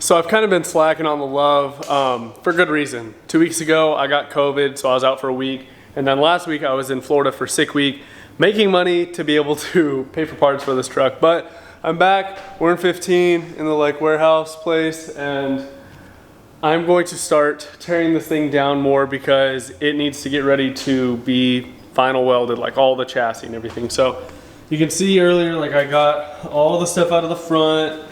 So I've kind of been slacking on the love for good reason. 2 weeks ago I got COVID, so I was out for a week. And then last week I was in Florida for sick week, making money to be able to pay for parts for this truck. But I'm back, we're in 15 in the like warehouse place, and I'm going to start tearing this thing down more because it needs to get ready to be final welded, like all the chassis and everything. So you can see earlier, like I got all the stuff out of the front,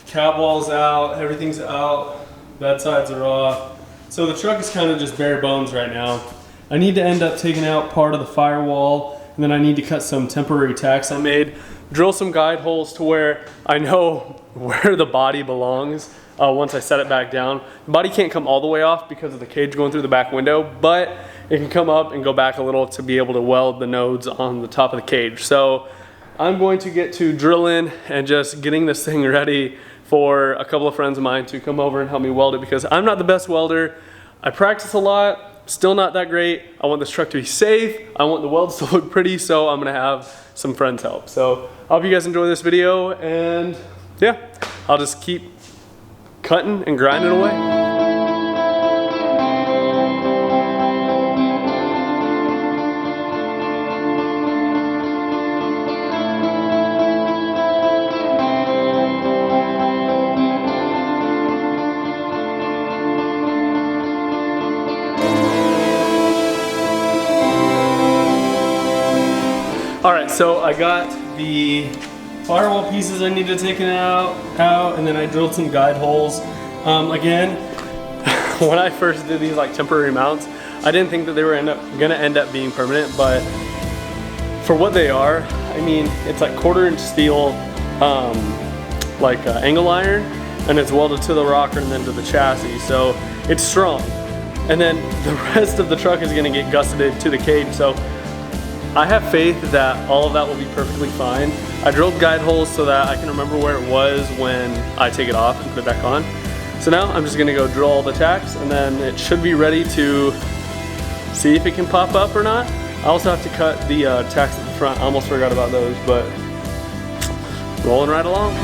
cab wall's out, everything's out, bed sides are off. So the truck is kind of just bare bones right now. I need to end up taking out part of the firewall, and then I need to cut some temporary tacks I made, drill some guide holes to where I know where the body belongs once I set it back down. The body can't come all the way off because of the cage going through the back window, but it can come up and go back a little to be able to weld the nodes on the top of the cage. So I'm going to get to drilling and just getting this thing ready for a couple of friends of mine to come over and help me weld it, because I'm not the best welder. I practice a lot, still not that great. I want this truck to be safe. I want the welds to look pretty, so I'm gonna have some friends help. So I hope you guys enjoy this video, and yeah, I'll just keep cutting and grinding away. All right, so I got the firewall pieces I needed taken out, and then I drilled some guide holes. Again, when I first did these like temporary mounts, I didn't think that they were gonna end up being permanent, but for what they are, I mean, it's like 1/4 inch steel, angle iron, and it's welded to the rocker and then to the chassis, so it's strong. And then the rest of the truck is gonna get gusseted to the cage, so I have faith that all of that will be perfectly fine. I drilled guide holes so that I can remember where it was when I take it off and put it back on. So now I'm just gonna go drill all the tacks, and then it should be ready to see if it can pop up or not. I also have to cut the tacks at the front. I almost forgot about those, but rolling right along.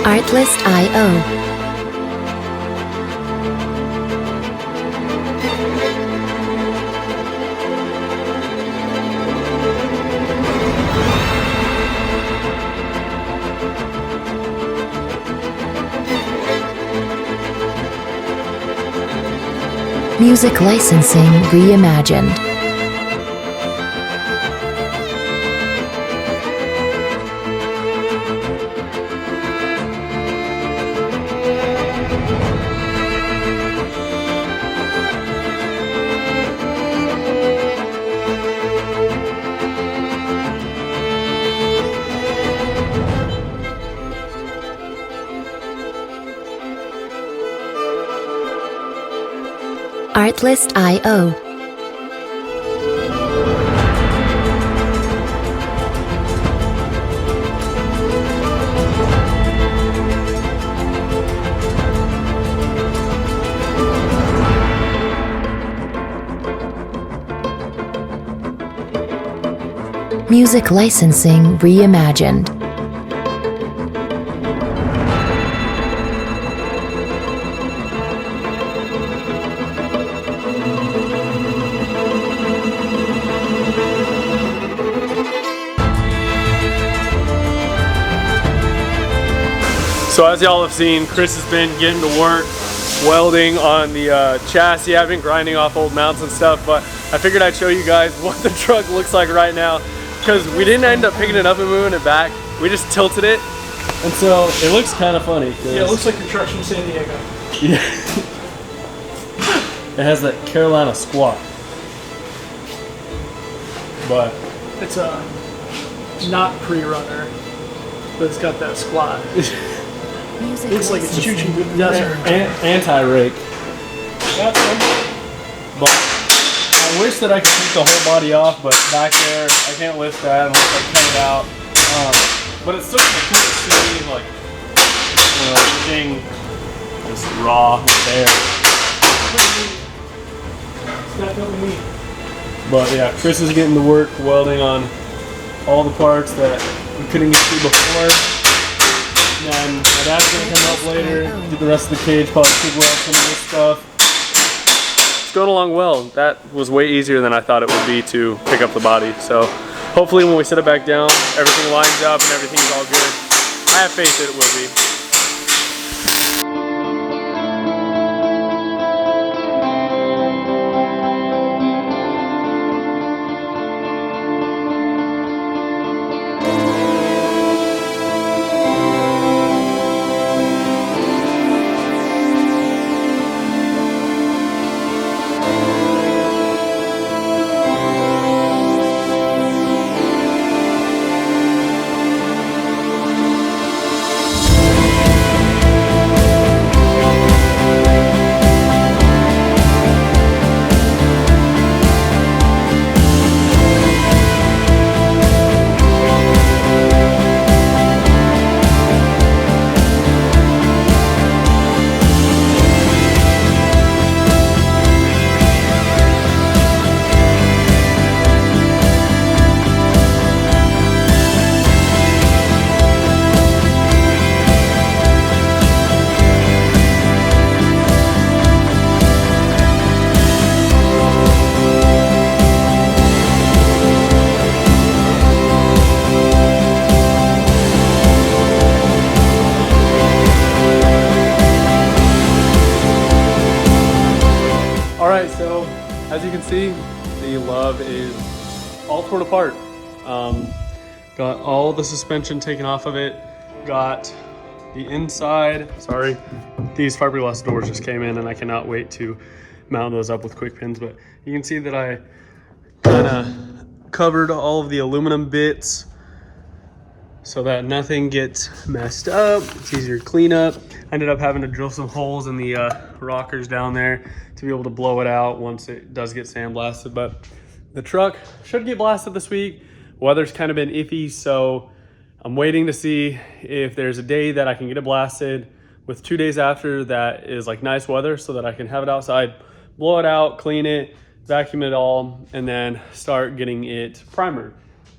Artlist.io. Music licensing reimagined. Artlist.io. Music licensing reimagined. So as y'all have seen, Chris has been getting to work welding on the chassis. I've been grinding off old mounts and stuff, but I figured I'd show you guys what the truck looks like right now, because we didn't end up picking it up and moving it back. We just tilted it And so it looks kind of funny. Yeah, it looks like your truck's from San Diego. Yeah. It has that Carolina squat. But It's a not pre-runner, but it's got that squat. Music Looks like it's licensing choo-choo through the desert. anti-rake. That's one. But I wish that I could take the whole body off, but back there, I can't lift that unless I cut it out. But it's still cool to see, like, everything just raw there. It's definitely neat. But yeah, Chris is getting to work welding on all the parts that we couldn't get to before. And then my dad's gonna come help later, do the rest of the cage, probably TIG weld some of this stuff. It's going along well. That was way easier than I thought it would be to pick up the body. So hopefully when we set it back down, everything lines up and everything's all good. I have faith that it will be. Alright, so as you can see, the Love is all torn apart. Got all the suspension taken off of it. Got the inside, sorry, these fiberglass doors just came in and I cannot wait to mount those up with quick pins, but you can see that I kind of covered all of the aluminum bits so that nothing gets messed up. It's easier to clean up. I ended up having to drill some holes in the rockers down there to be able to blow it out once it does get sandblasted. But the truck should get blasted this week. Weather's kind of been iffy, so I'm waiting to see if there's a day that I can get it blasted with 2 days after that is like nice weather so that I can have it outside, blow it out, clean it, vacuum it all, and then start getting it primered.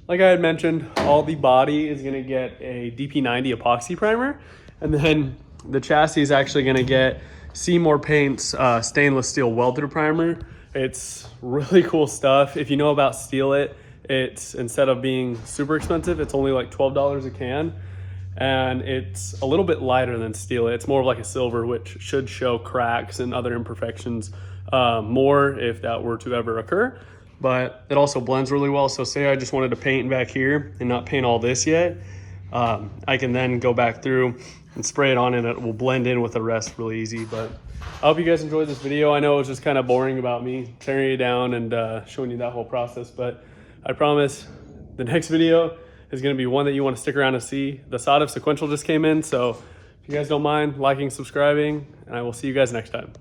Like I had mentioned, all the body is gonna get a DP90 epoxy primer, and then the chassis is actually gonna get Seymour Paint's stainless steel weld-through primer. It's really cool stuff. If you know about Steel It, it's, instead of being super expensive, it's only like $12 a can, and it's a little bit lighter than Steel It. It's more of like a silver, which should show cracks and other imperfections more if that were to ever occur. But it also blends really well. So say I just wanted to paint back here and not paint all this yet, I can then go back through and spray it on and it will blend in with the rest really easy. But I hope you guys enjoyed this video. I know it was just kind of boring about me tearing it down and showing you that whole process, but I promise the next video is going to be one that you want to stick around to see. The SOTF sequential just came in, so if you guys don't mind liking, subscribing, and I will see you guys next time.